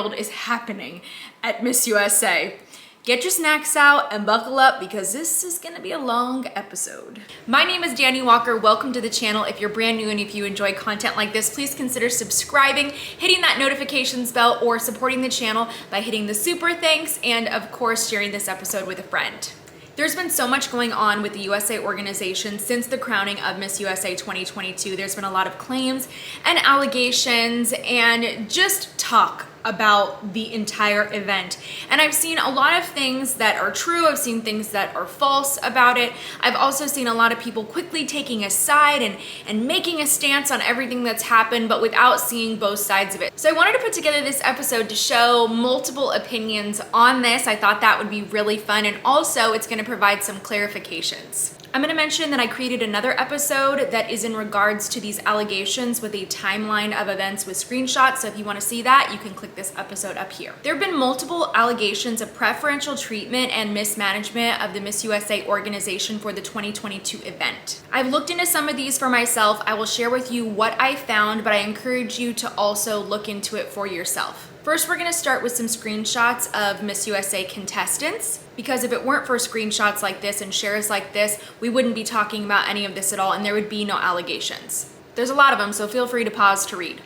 world is happening at Miss USA. Get your snacks out and buckle up because this is gonna be a long episode. My name is Dani Walker. Welcome to the channel. If you're brand new and if you enjoy content like this, please consider subscribing, hitting that notifications bell, or supporting the channel by hitting the super thanks and of course sharing this episode with a friend. There's been so much going on with the USA organization since the crowning of Miss USA 2022. There's been a lot of claims and allegations and just talk about the entire event. And I've seen a lot of things that are true. I've seen things that are false about it. I've also seen a lot of people quickly taking a side and making a stance on everything that's happened, but without seeing both sides of it. So I wanted to put together this episode to show multiple opinions on this. I thought that would be really fun. And also it's gonna provide some clarifications. I'm gonna mention that I created another episode that is in regards to these allegations with a timeline of events with screenshots. So if you wanna see that, you can click this episode up here. There have been multiple allegations of preferential treatment and mismanagement of the Miss USA organization for the 2022 event. I've looked into some of these for myself. I will share with you what I found, but I encourage you to also look into it for yourself. First, we're gonna start with some screenshots of Miss USA contestants, because if it weren't for screenshots like this and shares like this, we wouldn't be talking about any of this at all and there would be no allegations. There's a lot of them, so feel free to pause to read.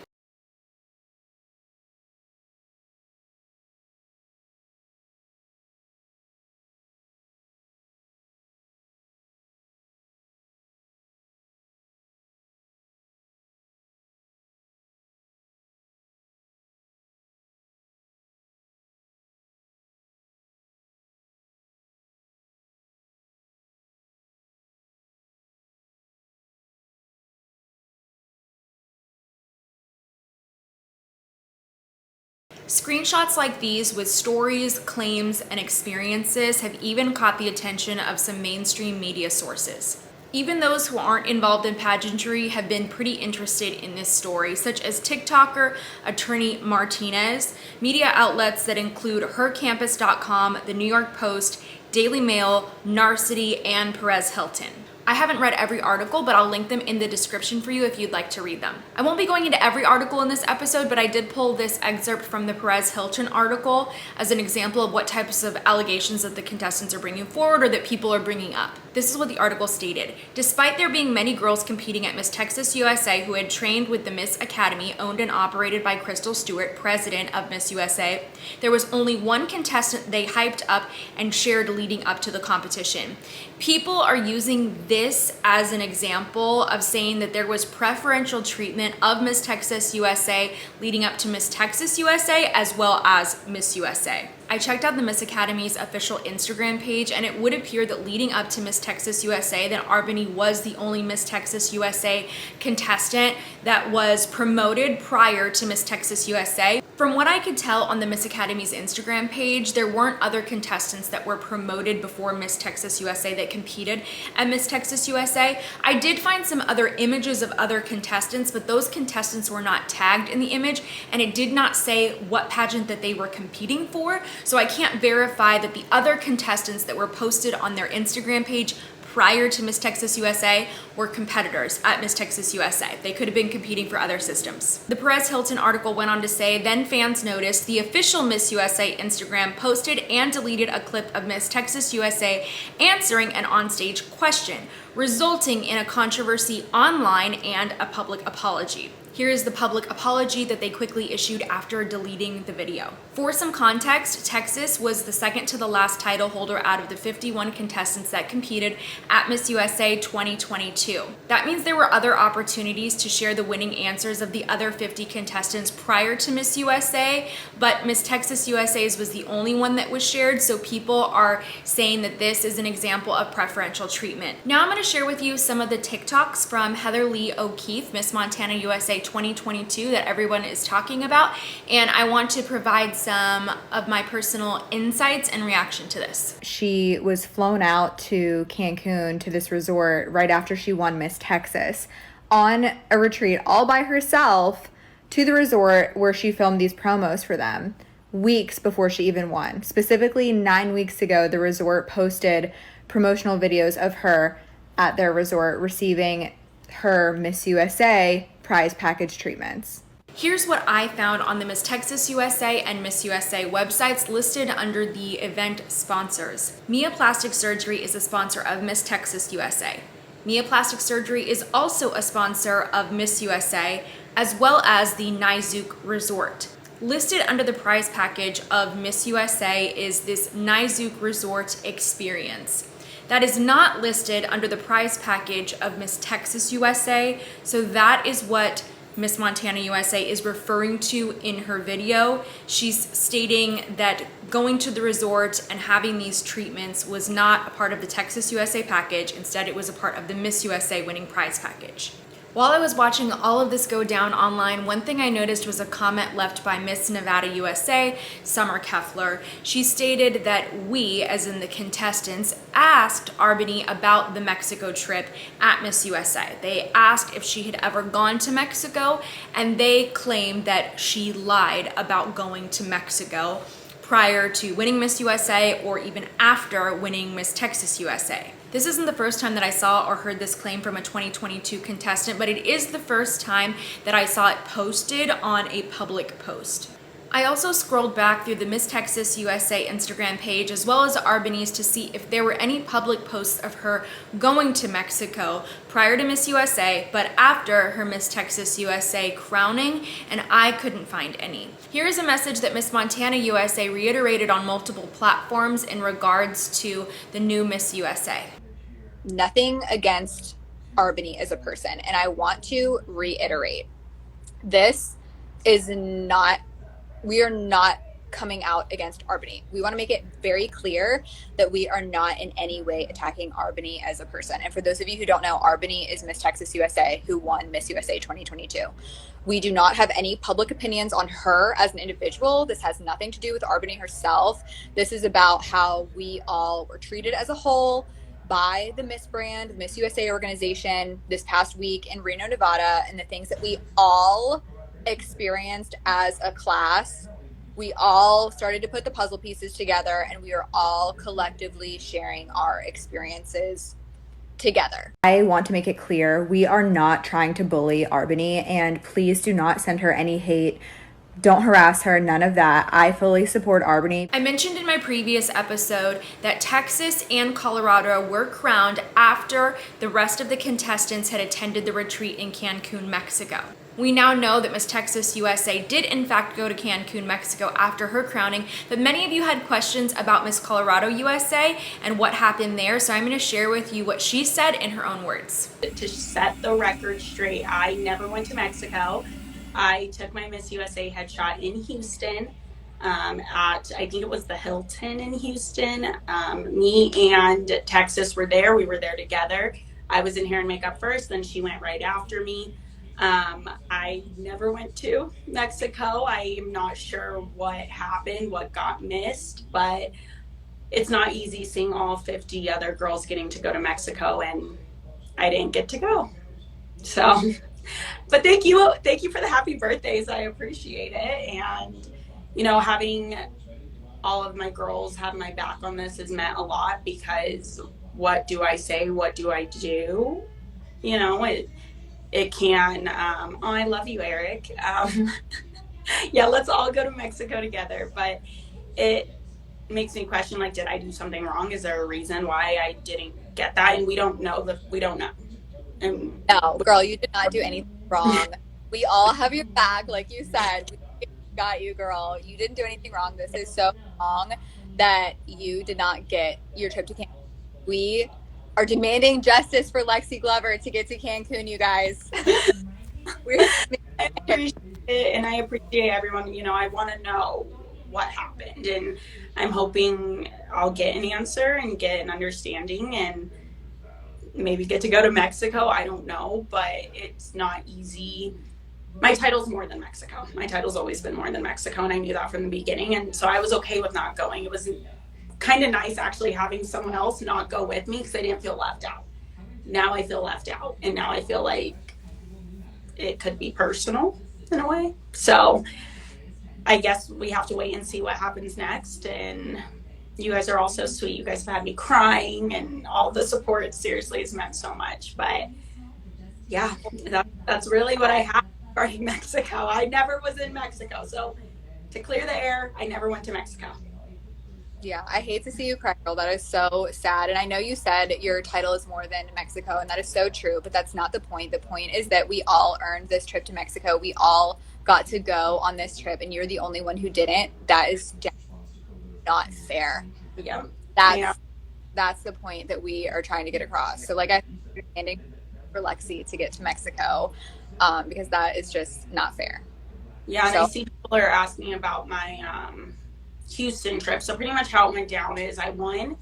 Screenshots like these with stories, claims, and experiences have even caught the attention of some mainstream media sources. Even those who aren't involved in pageantry have been pretty interested in this story, such as TikToker Attorney Martinez, media outlets that include hercampus.com, the New York Post, Daily Mail, Narcity, and Perez Hilton. I haven't read every article, but I'll link them in the description for you if you'd like to read them. I won't be going into every article in this episode, but I did pull this excerpt from the Perez Hilton article as an example of what types of allegations that the contestants are bringing forward or that people are bringing up. This is what the article stated. Despite there being many girls competing at Miss Texas USA who had trained with the Miss Academy, owned and operated by Crystal Stewart, president of Miss USA, there was only one contestant they hyped up and shared leading up to the competition. People are using this as an example of saying that there was preferential treatment of Miss Texas USA leading up to Miss Texas USA as well as Miss USA. I checked out the Miss Academy's official Instagram page and it would appear that leading up to Miss Texas USA, that Arbany was the only Miss Texas USA contestant that was promoted prior to Miss Texas USA. From what I could tell on the Miss Academy's Instagram page, there weren't other contestants that were promoted before Miss Texas USA that competed at Miss Texas USA. I did find some other images of other contestants, but those contestants were not tagged in the image and it did not say what pageant that they were competing for. So I can't verify that the other contestants that were posted on their Instagram page prior to Miss Texas USA were competitors at Miss Texas USA. They could have been competing for other systems. The Perez Hilton article went on to say, then fans noticed the official Miss USA Instagram posted and deleted a clip of Miss Texas USA answering an onstage question, resulting in a controversy online and a public apology. Here is the public apology that they quickly issued after deleting the video. For some context, Texas was the second to the last title holder out of the 51 contestants that competed at Miss USA 2022. That means there were other opportunities to share the winning answers of the other 50 contestants prior to Miss USA, but Miss Texas USA's was the only one that was shared, so people are saying that this is an example of preferential treatment. Now I'm gonna share with you some of the TikToks from Heather Lee O'Keefe, Miss Montana USA 2022 that everyone is talking about, and I want to provide some of my personal insights and reaction to this. She was flown out to Cancun to this resort right after she won Miss Texas on a retreat all by herself to the resort where she filmed these promos for them weeks before she even won. Specifically 9 weeks ago, the resort posted promotional videos of her at their resort receiving her Miss USA prize package treatments. Here's what I found on the Miss Texas USA and Miss USA websites listed under the event sponsors. Mia Plastic Surgery is a sponsor of Miss Texas USA. Mia Plastic Surgery is also a sponsor of Miss USA, as well as the Nizook Resort. Listed under the prize package of Miss USA is this Nizook Resort experience. That is not listed under the prize package of Miss Texas USA, so that is what Miss Montana USA is referring to in her video. She's stating that going to the resort and having these treatments was not a part of the Texas USA package. Instead, it was a part of the Miss USA winning prize package. While I was watching all of this go down online, one thing I noticed was a comment left by Miss Nevada USA, Summer Keffler. She stated that we, as in the contestants, asked Arbany about the Mexico trip at Miss USA. They asked if she had ever gone to Mexico, and they claimed that she lied about going to Mexico prior to winning Miss USA or even after winning Miss Texas USA. This isn't the first time that I saw or heard this claim from a 2022 contestant, but it is the first time that I saw it posted on a public post. I also scrolled back through the Miss Texas USA Instagram page as well as Arbany's to see if there were any public posts of her going to Mexico prior to Miss USA, but after her Miss Texas USA crowning, and I couldn't find any. Here is a message that Miss Montana USA reiterated on multiple platforms in regards to the new Miss USA. Nothing against Arbany as a person, and I want to reiterate, this is not, we are not coming out against Arbany. We want to make it very clear that we are not in any way attacking Arbany as a person. And for those of you who don't know, Arbany is Miss Texas USA who won Miss USA 2022. We do not have any public opinions on her as an individual. This has nothing to do with Arbany herself. This is about how we all were treated as a whole by the Miss brand, Miss USA organization this past week in Reno, Nevada, and the things that we all experienced as a class. We all started to put the puzzle pieces together, and we are all collectively sharing our experiences together. I want to make it clear, we are not trying to bully Arbany, and please do not send her any hate. Don't harass her, none of that. I fully support Arbany. I mentioned in my previous episode that Texas and Colorado were crowned after the rest of the contestants had attended the retreat in Cancun, Mexico. We now know that Miss Texas USA did in fact go to Cancun, Mexico after her crowning, but many of you had questions about Miss Colorado USA and what happened there, so I'm going to share with you what she said in her own words. To set the record straight, I never went to Mexico. I took my Miss USA headshot in Houston at, I think it was the Hilton in Houston. Me and Texas were there. We were there together. I was in hair and makeup first, then she went right after me. I never went to Mexico. I am not sure what happened, what got missed, but it's not easy seeing all 50 other girls getting to go to Mexico, and I didn't get to go. So, but thank you for the happy birthdays. I appreciate it. And, you know, having all of my girls have my back on this has meant a lot, because what do I say? What do I do? You know, it can, oh, I love you, Eric. Yeah, let's all go to Mexico together. But it makes me question, like, did I do something wrong? Is there a reason why I didn't get that? And we don't know. And no, girl, you did not do anything wrong. We all have your back, like you said. We got you, girl. You didn't do anything wrong. This is so wrong that you did not get your trip to Cancun. We are demanding justice for Lexi Glover to get to Cancun, you guys. I appreciate it, and I appreciate everyone. You know, I want to know what happened, and I'm hoping I'll get an answer and get an understanding, and maybe get to go to Mexico. I don't know, but it's not easy. My title's more than Mexico. My title's always been more than Mexico, and I knew that from the beginning, and so I was okay with not going. It was kind of nice actually having someone else not go with me, because I didn't feel left out. Now I feel left out, and now I feel like it could be personal in a way. So I guess we have to wait and see what happens next. And you guys are all so sweet. You guys have had me crying, and all the support seriously has meant so much. But yeah, that's really what I have. regarding Mexico. I never was in Mexico. So to clear the air, I never went to Mexico. Yeah, I hate to see you cry, girl. That is so sad. And I know you said your title is more than Mexico, and that is so true, but that's not the point. The point is that we all earned this trip to Mexico. We all got to go on this trip, and you're the only one who didn't. That is not fair. Yeah. That's the point that we are trying to get across. So, like, I understanding for Lexi to get to Mexico, because that is just not fair. Yeah, and I see people are asking about my Houston trip. So pretty much how it went down is I won,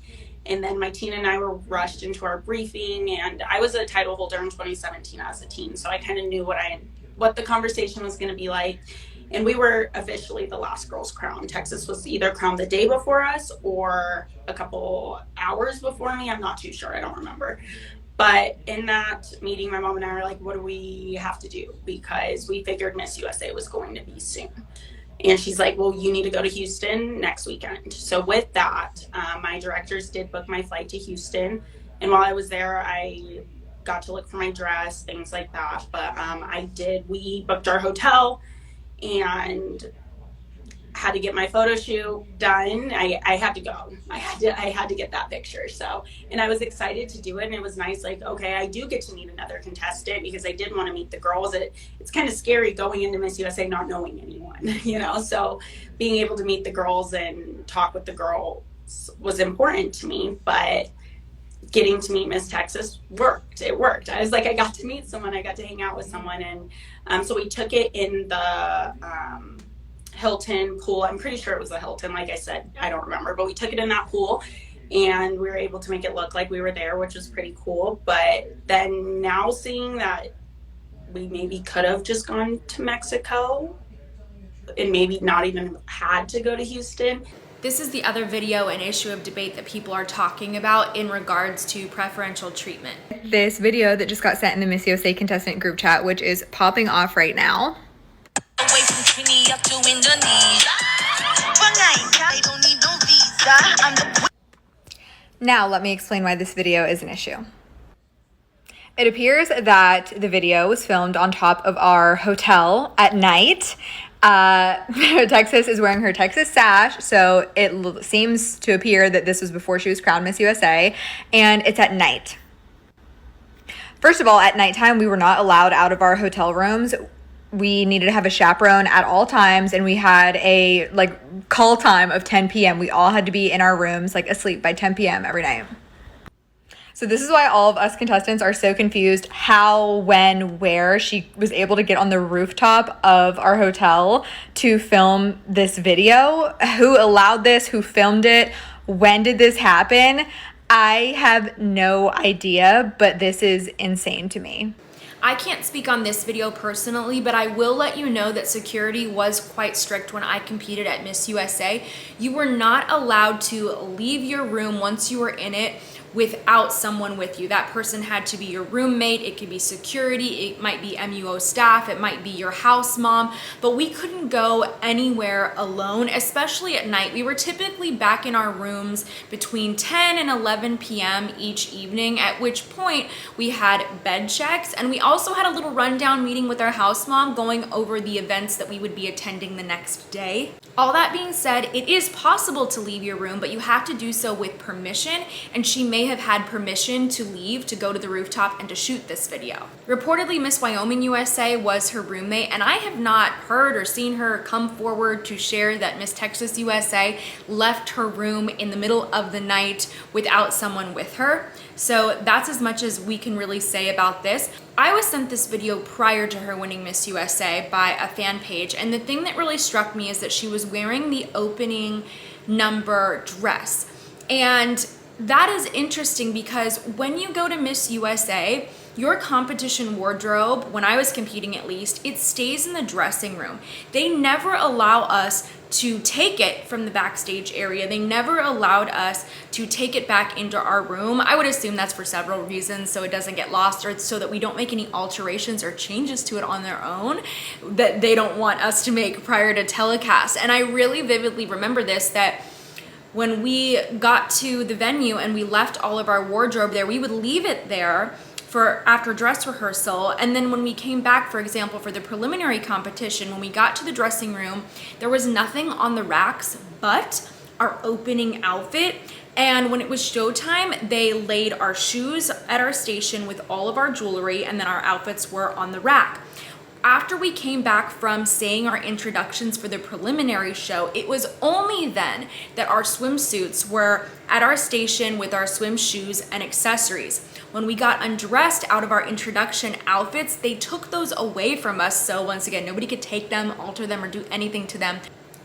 and then my teen and I were rushed into our briefing, and I was a title holder in 2017 as a teen, so I kind of knew what the conversation was going to be like. And we were officially the last girls crowned. Texas was either crowned the day before us or a couple hours before me. I'm not too sure. I don't remember. But in that meeting, my mom and I were like, what do we have to do? Because we figured Miss USA was going to be soon. And she's like, well, you need to go to Houston next weekend. So with that, my directors did book my flight to Houston. And while I was there, I got to look for my dress, things like that. But we booked our hotel and had to get my photo shoot done. I had to go. I had to get that picture. So, and I was excited to do it. And it was nice. Like, okay, I do get to meet another contestant because I did want to meet the girls. It's kind of scary going into Miss USA not knowing anyone, you know? So being able to meet the girls and talk with the girls was important to me, but getting to meet Miss Texas worked. It worked. I was like, I got to meet someone. I got to hang out with someone. And so we took it in the Hilton pool. I'm pretty sure it was the Hilton. Like I said, I don't remember, but we took it in that pool and we were able to make it look like we were there, which was pretty cool. But then now seeing that we maybe could have just gone to Mexico and maybe not even had to go to Houston. This is the other video and issue of debate that people are talking about in regards to preferential treatment. This video that just got sent in the Miss USA contestant group chat, which is popping off right now. Away from Trini up to Indonesia. I don't need no visa. I'm the Now, let me explain why this video is an issue. It appears that the video was filmed on top of our hotel at night. Texas is wearing her Texas sash, so it seems to appear that this was before she was crowned Miss USA, and it's at night. First of all, at nighttime, we were not allowed out of our hotel rooms. We needed to have a chaperone at all times, and we had a call time of 10 p.m. We all had to be in our rooms asleep by 10 p.m. every night. So this is why all of us contestants are so confused how, when, where she was able to get on the rooftop of our hotel to film this video. Who allowed this? Who filmed it? When did this happen? I have no idea, but this is insane to me. I can't speak on this video personally, but I will let you know that security was quite strict when I competed at Miss USA. You were not allowed to leave your room once you were in it without someone with you. That person had to be your roommate. It could be security. It might be MUO staff. It might be your house mom, but we couldn't go anywhere alone, especially at night. We were typically back in our rooms between 10 and 11 p.m. each evening, at which point we had bed checks, and we also had a little rundown meeting with our house mom going over the events that we would be attending the next day. All that being said, it is possible to leave your room, but you have to do so with permission, and she may have had permission to leave to go to the rooftop and to shoot this video. Reportedly, Miss Wyoming USA was her roommate, and I have not heard or seen her come forward to share that Miss Texas USA left her room in the middle of the night without someone with her. So that's as much as we can really say about this. I was sent this video prior to her winning Miss USA by a fan page, and the thing that really struck me is that she was wearing the opening number dress. And that is interesting because when you go to Miss USA, your competition wardrobe, when I was competing at least, it stays in the dressing room. They never allow us to take it from the backstage area. They never allowed us to take it back into our room. I would assume that's for several reasons, so it doesn't get lost, or so that we don't make any alterations or changes to it on their own that they don't want us to make prior to telecast. And I really vividly remember this, that when we got to the venue and we left all of our wardrobe there, we would leave it there for after dress rehearsal. And then when we came back, for example, for the preliminary competition, when we got to the dressing room, there was nothing on the racks but our opening outfit. And when it was showtime, they laid our shoes at our station with all of our jewelry, and then our outfits were on the rack. After we came back from saying our introductions for the preliminary show, it was only then that our swimsuits were at our station with our swim shoes and accessories. When we got undressed out of our introduction outfits, they took those away from us. So once again, nobody could take them, alter them, or do anything to them.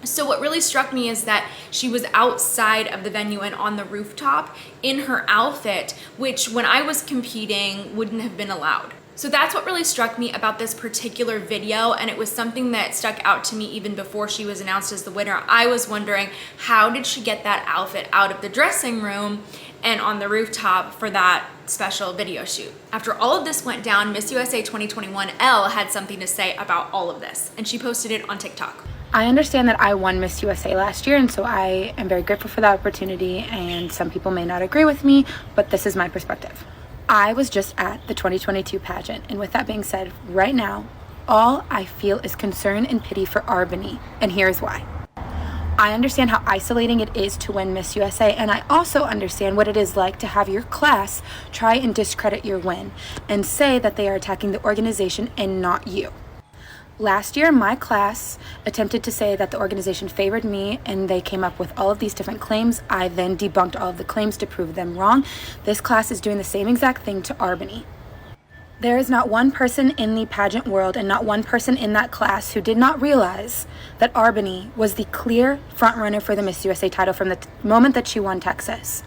So what really struck me is that she was outside of the venue and on the rooftop in her outfit, which when I was competing wouldn't have been allowed. So that's what really struck me about this particular video, and it was something that stuck out to me even before she was announced as the winner. I was wondering, how did she get that outfit out of the dressing room and on the rooftop for that special video shoot? After all of this went down, Miss USA 2021 Elle had something to say about all of this, and she posted it on TikTok. I understand that I won Miss USA last year, and so I am very grateful for that opportunity, and some people may not agree with me, but this is my perspective. I was just at the 2022 pageant, and with that being said, right now, all I feel is concern and pity for Arbany, and here's why. I understand how isolating it is to win Miss USA, and I also understand what it is like to have your class try and discredit your win and say that they are attacking the organization and not you. Last year, my class attempted to say that the organization favored me, and they came up with all of these different claims. I then debunked all of the claims to prove them wrong. This class is doing the same exact thing to Arbany. There is not one person in the pageant world and not one person in that class who did not realize that Arbany was the clear frontrunner for the Miss USA title from the moment that she won Texas.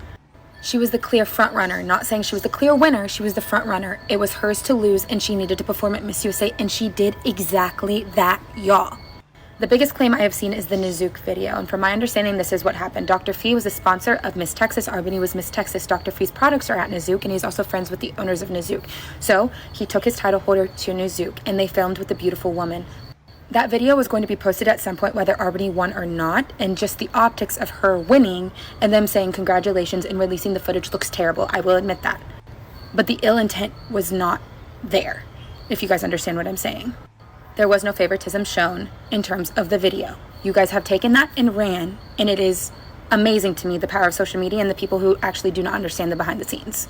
She was the clear front runner, not saying she was the clear winner, she was the front runner. It was hers to lose, and she needed to perform at Miss USA, and she did exactly that, y'all. The biggest claim I have seen is the Nizook video, and from my understanding, this is what happened. Dr. Fee was a sponsor of Miss Texas. Arbany was Miss Texas. Dr. Fee's products are at Nizook, and he's also friends with the owners of Nizook. So he took his title holder to Nizook, and they filmed with the beautiful woman. That video was going to be posted at some point, whether Arbany won or not, and just the optics of her winning and them saying congratulations and releasing the footage looks terrible. I will admit that. But the ill intent was not there, if you guys understand what I'm saying. There was no favoritism shown in terms of the video. You guys have taken that and ran, and it is amazing to me the power of social media and the people who actually do not understand the behind the scenes.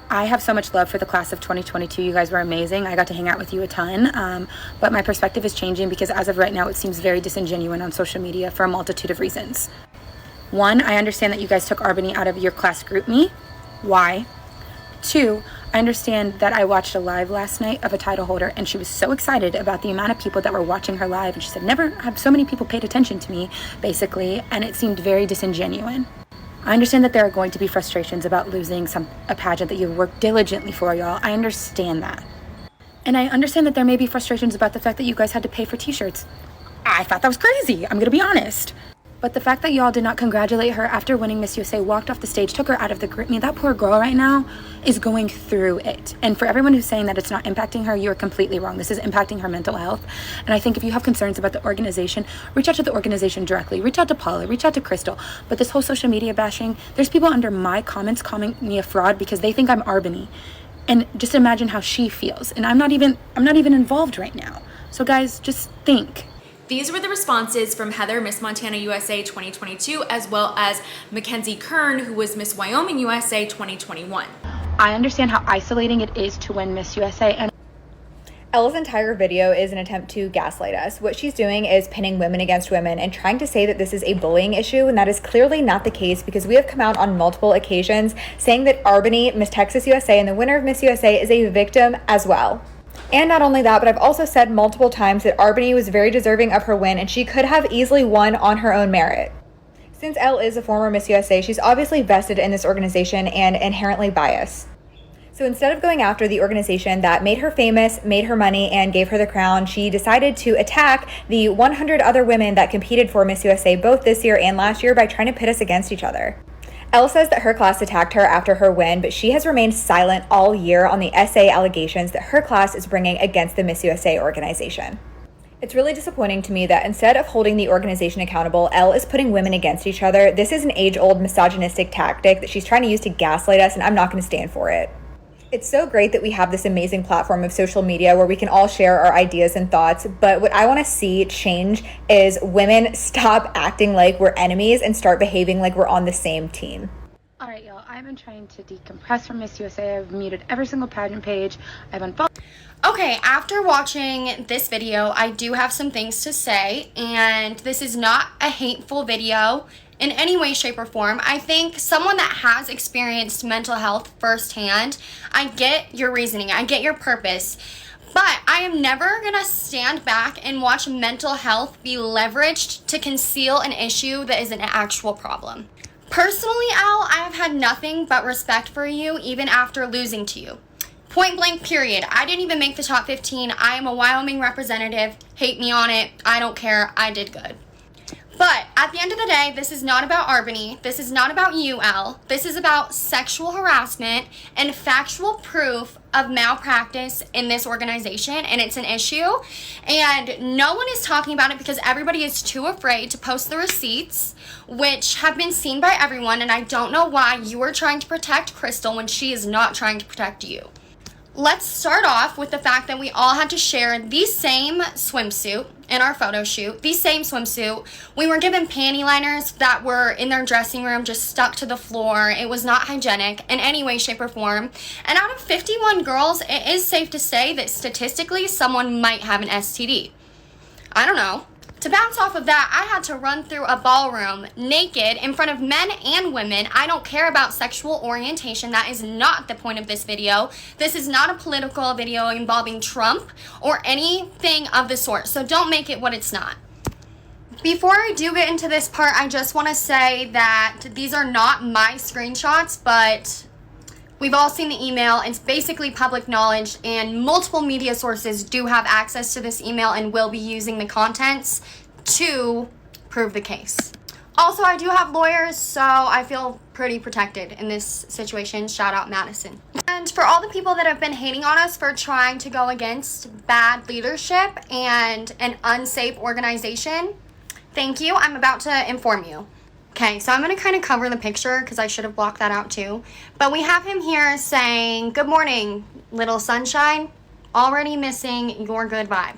I have so much love for the class of 2022. You guys were amazing. I got to hang out with you a ton, but my perspective is changing because as of right now, it seems very disingenuous on social media for a multitude of reasons. One, I understand that you guys took Arbany out of your class group me. Why? Two, I understand that I watched a live last night of a title holder, and she was so excited about the amount of people that were watching her live, and she said, never have so many people paid attention to me, basically, and it seemed very disingenuous. I understand that there are going to be frustrations about losing a pageant that you've worked diligently for, y'all. I understand that. And I understand that there may be frustrations about the fact that you guys had to pay for t-shirts. I thought that was crazy. I'm going to be honest. But the fact that y'all did not congratulate her after winning Miss USA, walked off the stage, took her out of the group. I mean, that poor girl right now is going through it. And for everyone who's saying that it's not impacting her, you're completely wrong. This is impacting her mental health. And I think if you have concerns about the organization, reach out to the organization directly. Reach out to Paula, reach out to Crystal. But this whole social media bashing, there's people under my comments calling me a fraud because they think I'm Arbany. And just imagine how she feels. And I'm not even involved right now. So guys, just think. These were the responses from Heather, Miss Montana USA 2022, as well as Mackenzie Kern, who was Miss Wyoming USA 2021. I understand how isolating it is to win Miss USA, and Elle's entire video is an attempt to gaslight us. What she's doing is pinning women against women and trying to say that this is a bullying issue, and that is clearly not the case because we have come out on multiple occasions saying that Arbany, Miss Texas USA, and the winner of Miss USA is a victim as well. And not only that, but I've also said multiple times that Arbany was very deserving of her win and she could have easily won on her own merit. Since Elle is a former Miss USA, she's obviously vested in this organization and inherently biased. So instead of going after the organization that made her famous, made her money, and gave her the crown, she decided to attack the 100 other women that competed for Miss USA both this year and last year by trying to pit us against each other. Elle says that her class attacked her after her win, but she has remained silent all year on the SA allegations that her class is bringing against the Miss USA organization. It's really disappointing to me that instead of holding the organization accountable, Elle is putting women against each other. This is an age-old misogynistic tactic that she's trying to use to gaslight us, and I'm not going to stand for it. It's so great that we have this amazing platform of social media where we can all share our ideas and thoughts. But what I want to see change is women stop acting like we're enemies and start behaving like we're on the same team. All right, y'all, I've been trying to decompress from Miss USA. I've muted every single pageant page. I've unfollowed. Okay, after watching this video, I do have some things to say, and this is not a hateful video in any way, shape, or form. I think someone that has experienced mental health firsthand, I get your reasoning, I get your purpose, but I am never gonna stand back and watch mental health be leveraged to conceal an issue that is an actual problem. Personally, Al, I have had nothing but respect for you even after losing to you. Point blank, period. I didn't even make the top 15. I am a Wyoming representative. Hate me on it. I don't care. I did good. But at the end of the day, this is not about Albany. This is not about you, Al. This is about sexual harassment and factual proof of malpractice in this organization, and it's an issue. And no one is talking about it because everybody is too afraid to post the receipts, which have been seen by everyone, and I don't know why you are trying to protect Crystal when she is not trying to protect you. Let's start off with the fact that we all had to share the same swimsuit in our photo shoot. The same swimsuit. We were given panty liners that were in their dressing room, just stuck to the floor. It was not hygienic in any way, shape, or form. And out of 51 girls, it is safe to say that statistically someone might have an STD. I don't know. To bounce off of that, I had to run through a ballroom naked in front of men and women. I don't care about sexual orientation. That is not the point of this video. This is not a political video involving Trump or anything of the sort. So don't make it what it's not. Before I do get into this part, I just want to say that these are not my screenshots, but we've all seen the email. It's basically public knowledge, and multiple media sources do have access to this email and will be using the contents to prove the case. Also, I do have lawyers, so I feel pretty protected in this situation. Shout out Madison. And for all the people that have been hating on us for trying to go against bad leadership and an unsafe organization, thank you. I'm about to inform you. Okay, so I'm going to kind of cover the picture because I should have blocked that out too. But we have him here saying, "Good morning, little sunshine. Already missing your good vibe."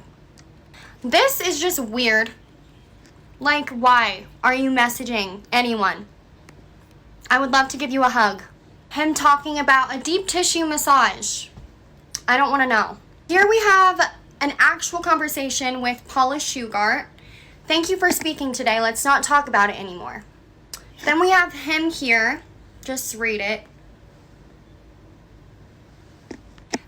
This is just weird. Like, why are you messaging anyone? I would love to give you a hug. Him talking about a deep tissue massage. I don't want to know. Here we have an actual conversation with Paula Shugart. Thank you for speaking today. Let's not talk about it anymore. Then we have him here. Just read it.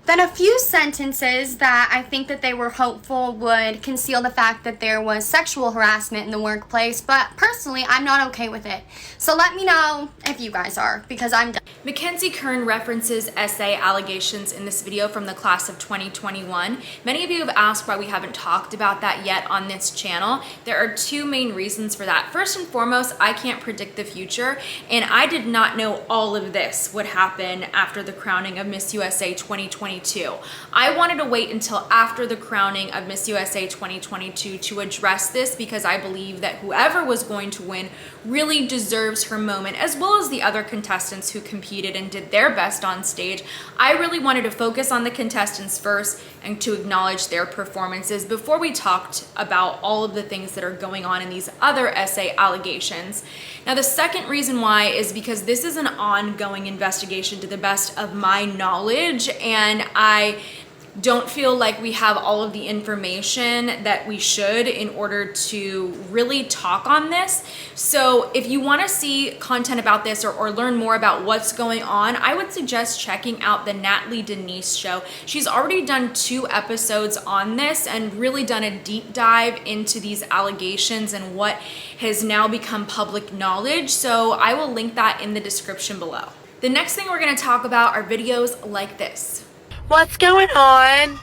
Then a few sentences that I think that they were hopeful would conceal the fact that there was sexual harassment in the workplace, but personally, I'm not okay with it. So let me know if you guys are, because I'm done. Mackenzie Kern references essay allegations in this video from the class of 2021. Many of you have asked why we haven't talked about that yet on this channel. There are two main reasons for that. First and foremost, I can't predict the future, and I did not know all of this would happen after the crowning of Miss USA 2022. I wanted to wait until after the crowning of Miss USA 2022 to address this because I believe that whoever was going to win really deserves her moment, as well as the other contestants who competed and did their best on stage. I really wanted to focus on the contestants first and to acknowledge their performances before we talked about all of the things that are going on in these other essay allegations. Now, the second reason why is because this is an ongoing investigation to the best of my knowledge, and I don't feel like we have all of the information that we should in order to really talk on this. So if you want to see content about this or learn more about what's going on, I would suggest checking out the Natalie Denise show. She's already done 2 episodes on this and really done a deep dive into these allegations and what has now become public knowledge. So I will link that in the description below. The next thing we're going to talk about are videos like this. What's going on?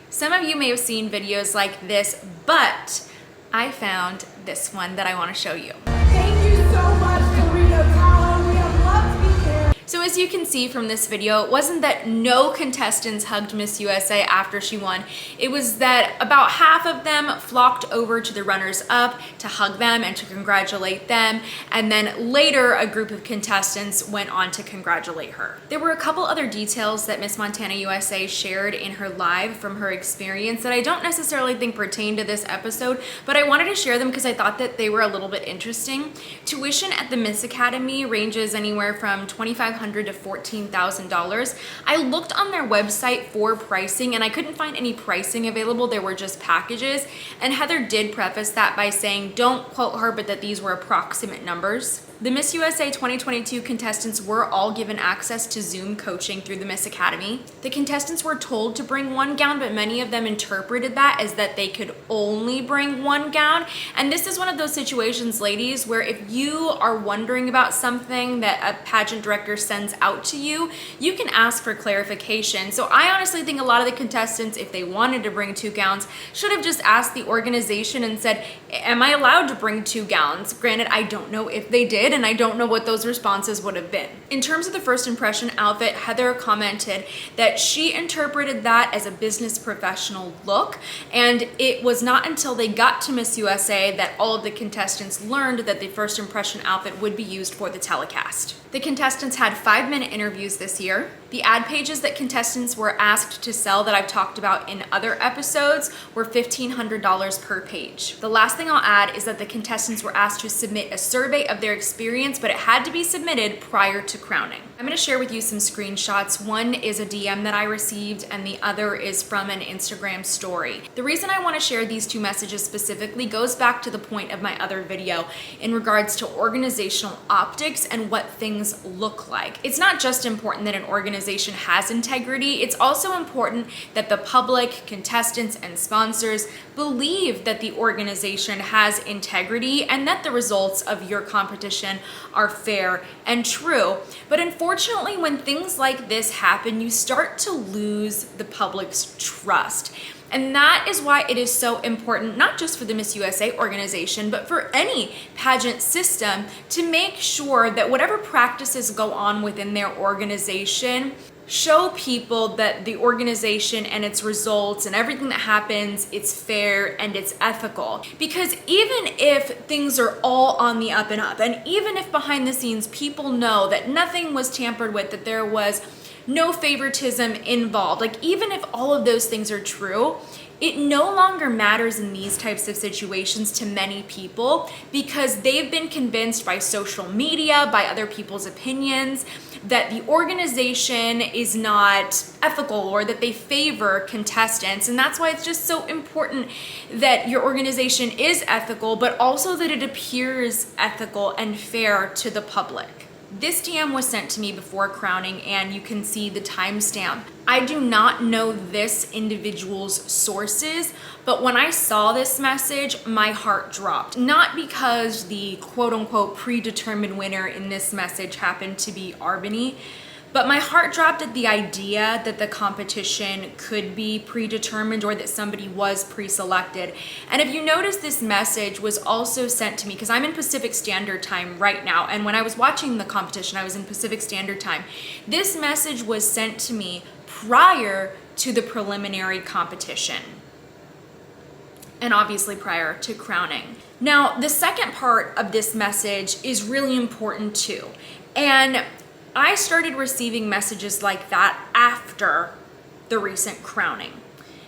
Some of you may have seen videos like this, but I found this one that I want to show you. Thank you so much, Dorito Town. We have loved to be here. So as you can see from this video, it wasn't that no contestants hugged Miss USA after she won. It was that about half of them flocked over to the runners-up to hug them and to congratulate them, and then later a group of contestants went on to congratulate her. There were a couple other details that Miss Montana USA shared in her live from her experience that I don't necessarily think pertain to this episode, but I wanted to share them because I thought that they were a little bit interesting. Tuition at the Miss Academy ranges anywhere from $2,500 to $14,000. I looked on their website for pricing and I couldn't find any pricing available. There were just packages. And Heather did preface that by saying, don't quote her, but that these were approximate numbers. The Miss USA 2022 contestants were all given access to Zoom coaching through the Miss Academy. The contestants were told to bring one gown, but many of them interpreted that as that they could only bring one gown. And this is one of those situations, ladies, where if you are wondering about something that a pageant director sends out to you, you can ask for clarification. So I honestly think a lot of the contestants, if they wanted to bring 2 gowns, should have just asked the organization and said, am I allowed to bring 2 gowns? Granted, I don't know if they did, and I don't know what those responses would have been. In terms of the first impression outfit, Heather commented that she interpreted that as a business professional look, and it was not until they got to Miss USA that all of the contestants learned that the first impression outfit would be used for the telecast. The contestants had 5-minute interviews this year. The ad pages that contestants were asked to sell that I've talked about in other episodes were $1,500 per page. The last thing I'll add is that the contestants were asked to submit a survey of their experience, but it had to be submitted prior to crowning. I'm going to share with you some screenshots. One is a DM that I received and the other is from an Instagram story. The reason I want to share these 2 messages specifically goes back to the point of my other video in regards to organizational optics and what things look like. It's not just important that an organization has integrity, it's also important that the public, contestants, and sponsors believe that the organization has integrity and that the results of your competition are fair and true. But unfortunately, when things like this happen, you start to lose the public's trust. And that is why it is so important, not just for the Miss USA organization, but for any pageant system, to make sure that whatever practices go on within their organization show people that the organization and its results and everything that happens, it's fair and it's ethical. Because even if things are all on the up and up, and even if behind the scenes people know that nothing was tampered with, that there was no favoritism involved, like even if all of those things are true, it no longer matters in these types of situations to many people because they've been convinced by social media, by other people's opinions, that the organization is not ethical or that they favor contestants. And that's why it's just so important that your organization is ethical, but also that it appears ethical and fair to the public. This DM was sent to me before crowning and you can see the timestamp. I do not know this individual's sources, but when I saw this message, my heart dropped. Not because the quote unquote predetermined winner in this message happened to be Arbany, but my heart dropped at the idea that the competition could be predetermined or that somebody was pre-selected. And if you notice, this message was also sent to me because I'm in Pacific Standard Time right now. And when I was watching the competition, I was in Pacific Standard Time. This message was sent to me prior to the preliminary competition, and obviously prior to crowning. Now, the second part of this message is really important too. And I started receiving messages like that after the recent crowning.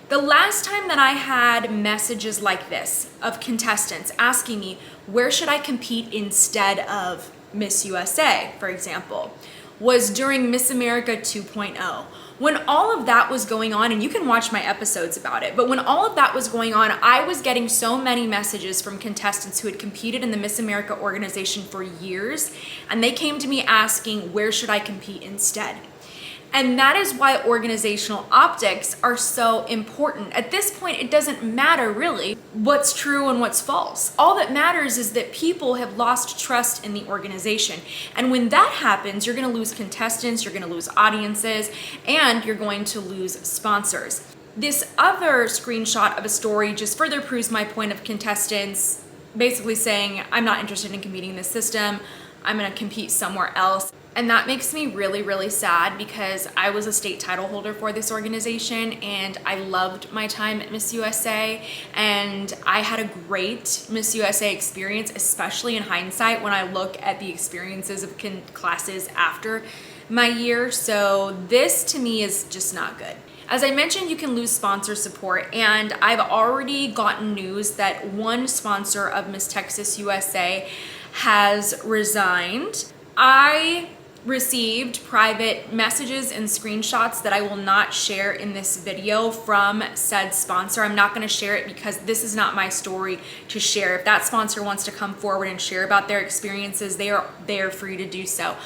The last time that I had messages like this of contestants asking me, where should I compete instead of Miss USA, for example, was during Miss America 2.0. When all of that was going on, and you can watch my episodes about it, but when all of that was going on, I was getting so many messages from contestants who had competed in the Miss America organization for years, and they came to me asking, where should I compete instead? And that is why organizational optics are so important. At this point, it doesn't matter really what's true and what's false. All that matters is that people have lost trust in the organization. And when that happens, you're gonna lose contestants, you're gonna lose audiences, and you're going to lose sponsors. This other screenshot of a story just further proves my point of contestants basically saying, I'm not interested in competing in this system, I'm gonna compete somewhere else. And that makes me really, really sad because I was a state title holder for this organization and I loved my time at Miss USA, and I had a great Miss USA experience, especially in hindsight when I look at the experiences of classes after my year. So this to me is just not good. As I mentioned, you can lose sponsor support, and I've already gotten news that one sponsor of Miss Texas USA has resigned. I received private messages and screenshots that I will not share in this video from said sponsor. I'm not going to share it because this is not my story to share. If that sponsor wants to come forward and share about their experiences, they are free to do so.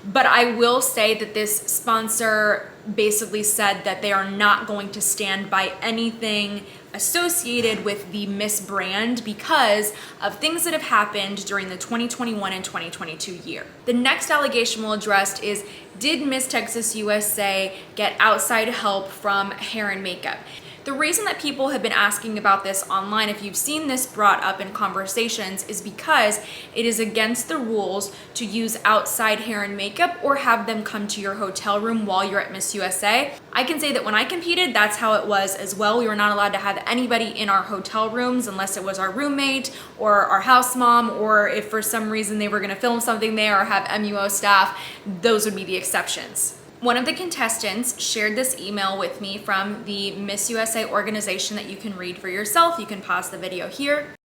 But I will say that this sponsor basically said that they are not going to stand by anything associated with the Miss brand because of things that have happened during the 2021 and 2022 year. The next allegation we'll address is, did Miss Texas USA get outside help from hair and makeup? The reason that people have been asking about this online, if you've seen this brought up in conversations, is because it is against the rules to use outside hair and makeup or have them come to your hotel room while you're at Miss USA. I can say that when I competed, that's how it was as well. We were not allowed to have anybody in our hotel rooms unless it was our roommate or our house mom, or if for some reason they were gonna film something there or have MUO staff, those would be the exceptions. One of the contestants shared this email with me from the Miss USA organization that you can read for yourself. You can pause the video here.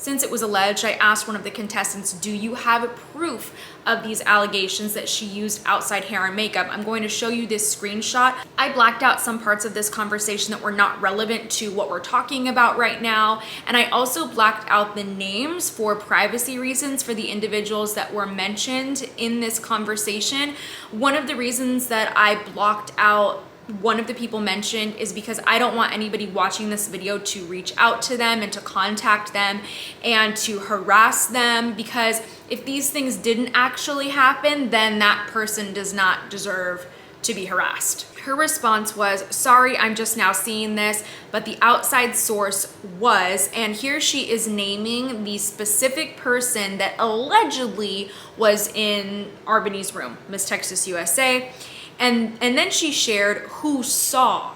Since it was alleged, I asked one of the contestants, do you have proof of these allegations that she used outside hair and makeup? I'm going to show you this screenshot. I blacked out some parts of this conversation that were not relevant to what we're talking about right now. And I also blacked out the names for privacy reasons for the individuals that were mentioned in this conversation. One of the reasons that I blocked out one of the people mentioned is because I don't want anybody watching this video to reach out to them and to contact them and to harass them, because if these things didn't actually happen, then that person does not deserve to be harassed. Her response was, sorry, I'm just now seeing this, but the outside source was, and here she is naming the specific person that allegedly was in Albany's room, Miss Texas USA. And then she shared who saw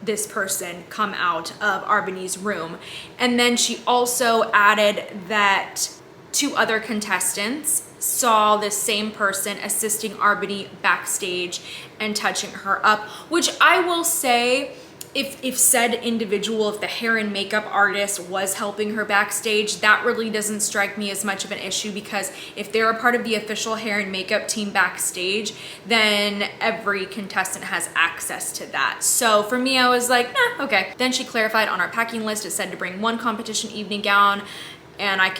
this person come out of Albany's room. And then she also added that 2 other contestants saw the same person assisting Albany backstage and touching her up, which I will say, if said individual, if the hair and makeup artist was helping her backstage, that really doesn't strike me as much of an issue, because if they're a part of the official hair and makeup team backstage, then every contestant has access to that. So for me, I was like, nah, okay. Then she clarified on our packing list, it said to bring 1 competition evening gown, and I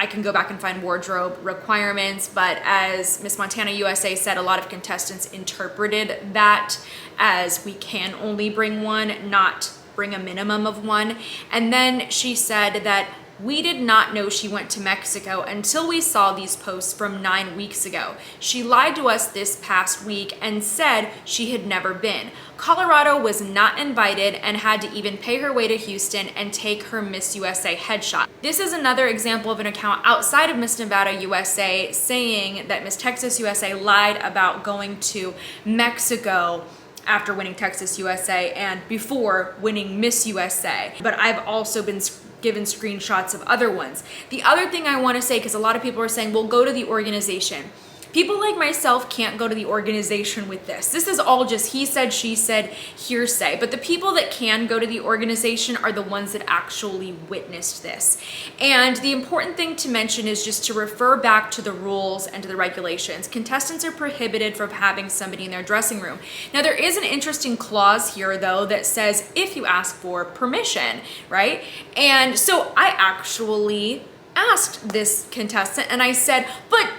can go back and find wardrobe requirements, but as Miss Montana USA said, a lot of contestants interpreted that as we can only bring 1, not bring a minimum of 1. And then she said that we did not know she went to Mexico until we saw these posts from 9 weeks ago. She lied to us this past week and said she had never been. Colorado was not invited and had to even pay her way to Houston and take her Miss USA headshot. This is another example of an account outside of Miss Nevada USA saying that Miss Texas USA lied about going to Mexico after winning Texas USA and before winning Miss USA. But I've also been given screenshots of other ones. The other thing I want to say, because a lot of people are saying, well, go to the organization. People like myself can't go to the organization with this. This is all just he said, she said, hearsay. But the people that can go to the organization are the ones that actually witnessed this. And the important thing to mention is just to refer back to the rules and to the regulations. Contestants are prohibited from having somebody in their dressing room. Now, there is an interesting clause here, though, that says if you ask for permission, right? And so I actually asked this contestant and I said, but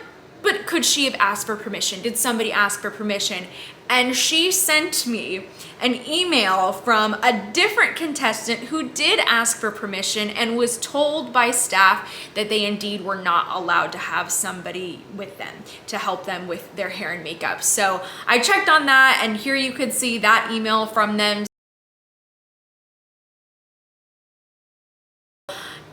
could she have asked for permission? Did somebody ask for permission? And she sent me an email from a different contestant who did ask for permission and was told by staff that they indeed were not allowed to have somebody with them to help them with their hair and makeup. So I checked on that, and here you could see that email from them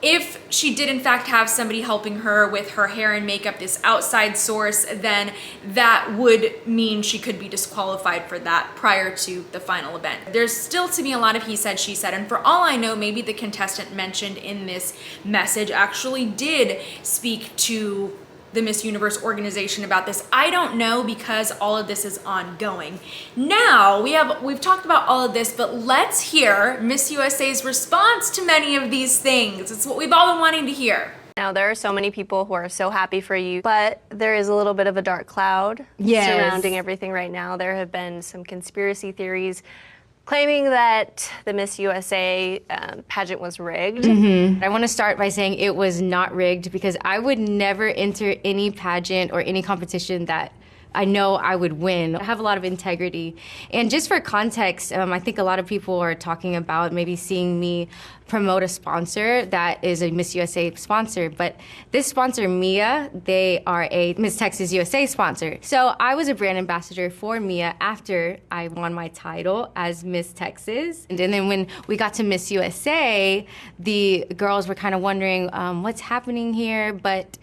If she did in fact have somebody helping her with her hair and makeup, this outside source, then that would mean she could be disqualified for that prior to the final event. There's still to me a lot of he said, she said, and for all I know, maybe the contestant mentioned in this message actually did speak to the Miss Universe organization about this. I don't know, because all of this is ongoing. Now, we've talked about all of this, but let's hear Miss USA's response to many of these things. It's what we've all been wanting to hear. Now, there are so many people who are so happy for you, but there is a little bit of a dark cloud surrounding everything right now. There have been some conspiracy theories claiming that the Miss USA pageant was rigged. I want to start by saying it was not rigged, because I would never enter any pageant or any competition that I know I would win. I have a lot of integrity. And just for context, I think a lot of people are talking about maybe seeing me promote a sponsor that is a Miss USA sponsor. But this sponsor, Mia, they are a Miss Texas USA sponsor. So I was a brand ambassador for Mia after I won my title as Miss Texas. And then when we got to Miss USA, the girls were kind of wondering what's happening here. But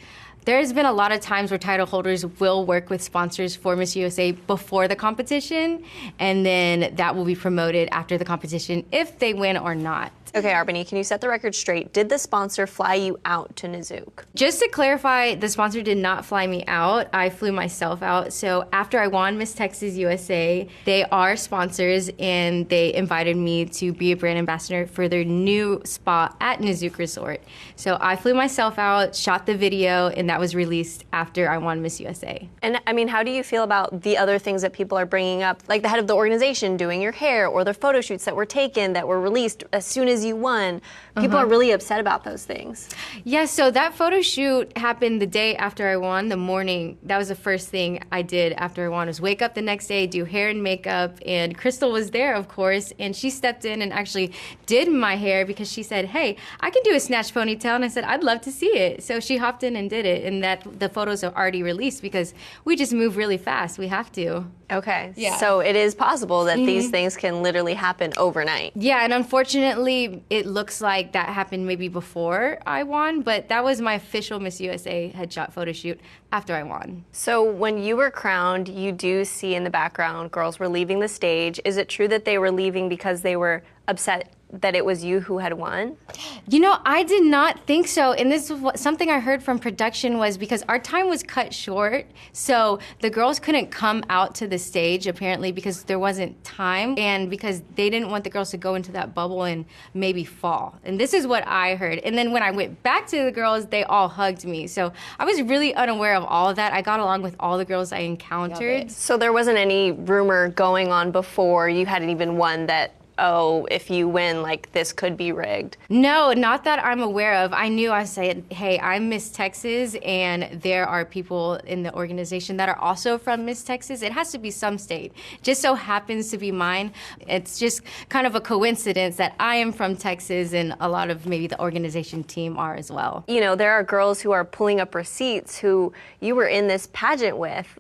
there's been a lot of times where title holders will work with sponsors for Miss USA before the competition, and then that will be promoted after the competition if they win or not. Okay, Arbany, can you set the record straight? Did the sponsor fly you out to Nizook? Just to clarify, the sponsor did not fly me out. I flew myself out. So after I won Miss Texas USA, they are sponsors, and they invited me to be a brand ambassador for their new spa at Nizook Resort. So I flew myself out, shot the video, and that was released after I won Miss USA. And I mean, how do you feel about the other things that people are bringing up, like the head of the organization doing your hair, or the photo shoots that were taken that were released as soon as you won? People are really upset about those things. Yeah, so that photo shoot happened the day after I won, the morning. That was the first thing I did after I won, was wake up the next day, do hair and makeup, and Crystal was there, of course, and she stepped in and actually did my hair because she said, hey, I can do a snatch ponytail, and I said, I'd love to see it. So she hopped in and did it, and that the photos are already released because we just move really fast. We have to. Okay, Yeah. So it is possible that these things can literally happen overnight. Yeah, and unfortunately, it looks like that happened maybe before I won, but that was my official Miss USA headshot photo shoot after I won. So when you were crowned, you do see in the background girls were leaving the stage. Is it true that they were leaving because they were upset that it was you who had won? You know, I did not think so. And this is something I heard from production, was because our time was cut short. So the girls couldn't come out to the stage, apparently, because there wasn't time, and because they didn't want the girls to go into that bubble and maybe fall. And this is what I heard. And then when I went back to the girls, they all hugged me. So I was really unaware of all of that. I got along with all the girls I encountered. So there wasn't any rumor going on before you hadn't even won that, oh, if you win, like, this could be rigged? No, not that I'm aware of. I knew, I said, hey, I'm Miss Texas, and there are people in the organization that are also from Miss Texas. It has to be some state. Just so happens to be mine. It's just kind of a coincidence that I am from Texas, and a lot of maybe the organization team are as well. You know, there are girls who are pulling up receipts who you were in this pageant with.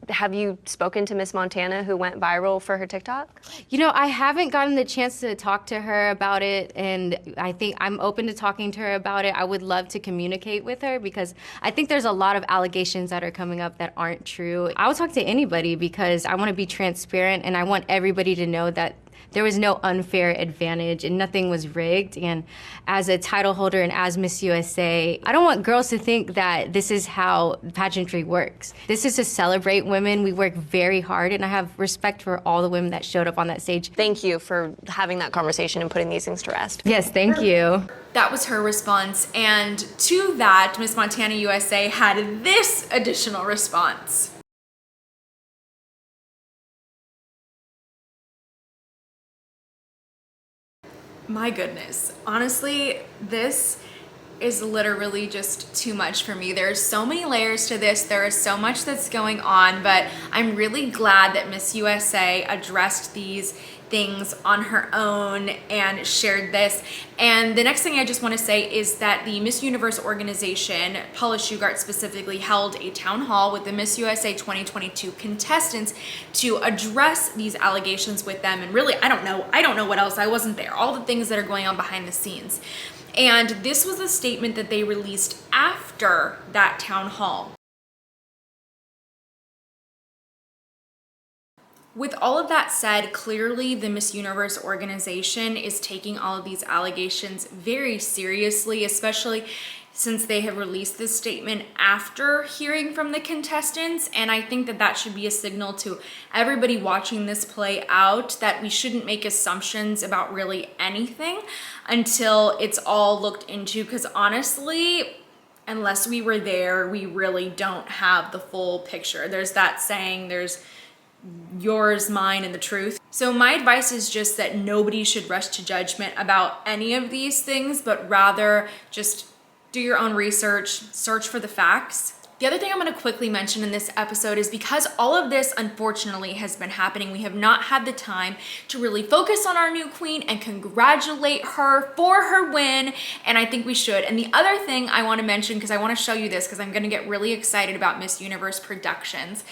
Have you spoken to Miss Montana, who went viral for her TikTok? You know, I haven't gotten the chance to talk to her about it, and I think I'm open to talking to her about it. I would love to communicate with her, because I think there's a lot of allegations that are coming up that aren't true. I will talk to anybody because I want to be transparent, and I want everybody to know that there was no unfair advantage and nothing was rigged. And as a title holder and as Miss USA, I don't want girls to think that this is how pageantry works. This is to celebrate women. We work very hard, and I have respect for all the women that showed up on that stage. Thank you for having that conversation and putting these things to rest. Yes, thank you. That was her response. And to that, Miss Montana USA had this additional response. My goodness. Honestly, this is literally just too much for me. There's so many layers to this. There is so much that's going on, but I'm really glad that Miss USA addressed these things on her own and shared this. And the next thing I just want to say is that the Miss Universe organization, Paula Shugart specifically, held a town hall with the Miss USA 2022 contestants to address these allegations with them. And really, I don't know what else. I wasn't there. All the things that are going on behind the scenes. And this was a statement that they released after that town hall. With all of that said, clearly the Miss Universe organization is taking all of these allegations very seriously, especially since they have released this statement after hearing from the contestants. And I think that that should be a signal to everybody watching this play out that we shouldn't make assumptions about really anything until it's all looked into, because honestly, unless we were there, we really don't have the full picture. There's that saying, there's yours, mine, and the truth. So my advice is just that nobody should rush to judgment about any of these things, but rather just do your own research, search for the facts. The other thing I'm going to quickly mention in this episode is because all of this unfortunately has been happening, we have not had the time to really focus on our new queen and congratulate her for her win, and I think we should. And the other thing I want to mention, because I want to show you this because I'm going to get really excited about Miss Universe Productions,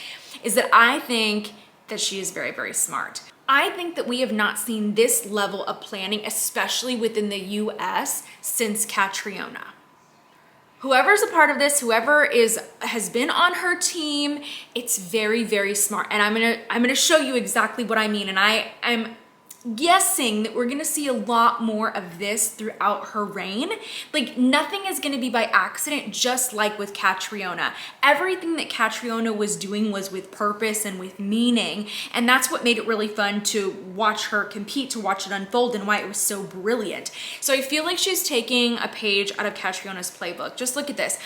is that I think that she is very, very smart. I think that we have not seen this level of planning, especially within the US, since Catriona. Whoever's a part of this, whoever has been on her team, it's very, very smart. And I'm gonna show you exactly what I mean. And I'm guessing that we're gonna see a lot more of this throughout her reign. Like, nothing is gonna be by accident, just like with Catriona. Everything that Catriona was doing was with purpose and with meaning, and that's what made it really fun to watch her compete, to watch it unfold, and why it was so brilliant. So I feel like she's taking a page out of Catriona's playbook. Just look at this.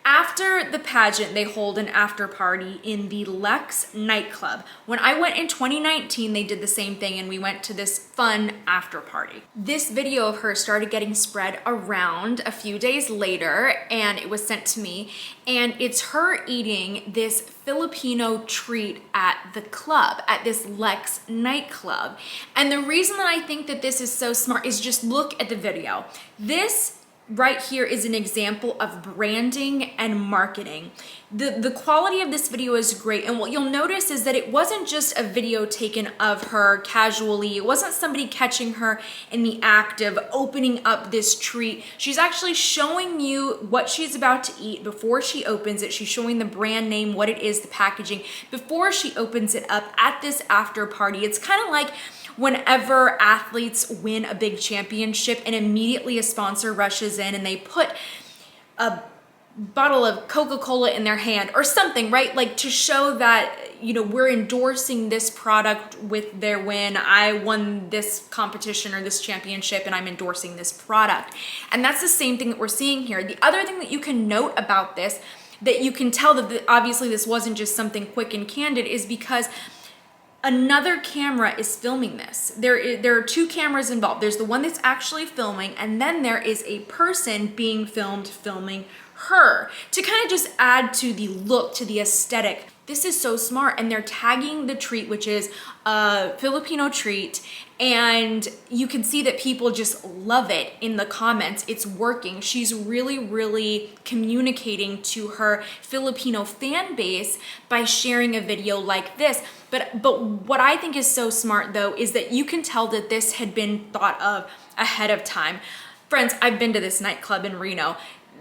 After the pageant, they hold an after party in the Lex nightclub. When I went in 2019, they did the same thing, and we went to this fun after party. This video of her started getting spread around a few days later, and it was sent to me, and it's her eating this Filipino treat at the club, at this Lex nightclub. And the reason that I think that this is so smart is just look at the video. This right here is an example of branding and marketing. The quality of this video is great, and what you'll notice is that it wasn't just a video taken of her casually. It wasn't somebody catching her in the act of opening up this treat. She's actually showing you what she's about to eat before she opens it. She's showing the brand name, what it is, the packaging, before she opens it up at this after party. It's kind of like whenever athletes win a big championship and immediately a sponsor rushes in and they put a bottle of Coca-Cola in their hand or something, right? Like, to show that, you know, we're endorsing this product with their win. I won this competition or this championship and I'm endorsing this product. And that's the same thing that we're seeing here. The other thing that you can note about this, that you can tell that obviously this wasn't just something quick and candid, is because another camera is filming this. There are two cameras involved. There's the one that's actually filming, and then there is a person being filmed filming her to kind of just add to the look, to the aesthetic. This is so smart, and they're tagging the treat, which is a Filipino treat, and you can see that people just love it in the comments. It's working. She's really, really communicating to her Filipino fan base by sharing a video like this. But what I think is so smart, though, is that you can tell that this had been thought of ahead of time. Friends, I've been to this nightclub in Reno.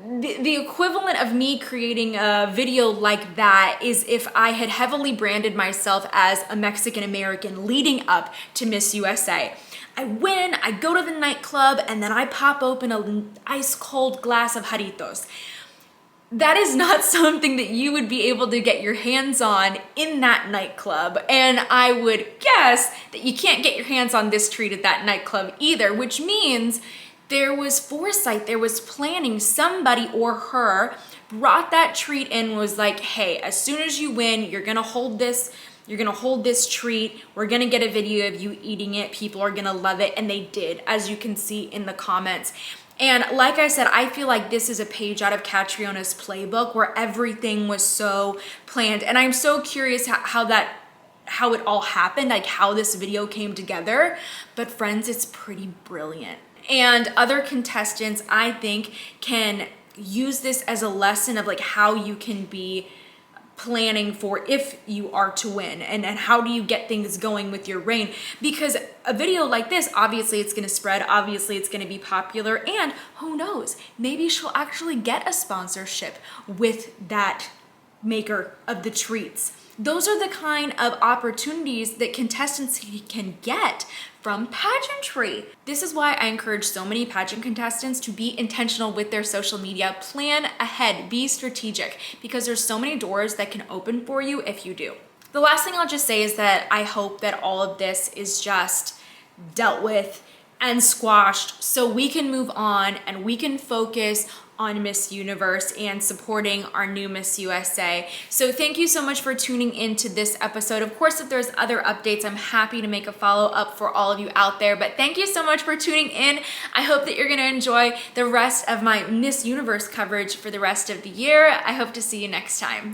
The equivalent of me creating a video like that is if I had heavily branded myself as a Mexican American leading up to Miss USA. I win, I go to the nightclub, and then I pop open an ice cold glass of Jarritos. That is not something that you would be able to get your hands on in that nightclub. And I would guess that you can't get your hands on this treat at that nightclub either, which means there was foresight, there was planning. Somebody or her brought that treat in, was like, hey, as soon as you win, you're gonna hold this treat. We're gonna get a video of you eating it. People are gonna love it. And they did, as you can see in the comments. And like I said, I feel like this is a page out of Catriona's playbook where everything was so planned. And I'm so curious how it all happened, like how this video came together. But friends, it's pretty brilliant. And other contestants, I think, can use this as a lesson of like how you can be planning for if you are to win, and how do you get things going with your reign. Because a video like this, obviously it's going to spread, obviously it's going to be popular, and who knows, maybe she'll actually get a sponsorship with that maker of the treats. Those are the kind of opportunities that contestants can get from pageantry. This is why I encourage so many pageant contestants to be intentional with their social media. Plan ahead, be strategic, because there's so many doors that can open for you if you do. The last thing I'll just say is that I hope that all of this is just dealt with and squashed so we can move on and we can focus on Miss Universe and supporting our new Miss USA. So thank you so much for tuning into this episode. Of course, if there's other updates, I'm happy to make a follow-up for all of you out there. But thank you so much for tuning in. I hope that you're gonna enjoy the rest of my Miss Universe coverage for the rest of the year. I hope to see you next time.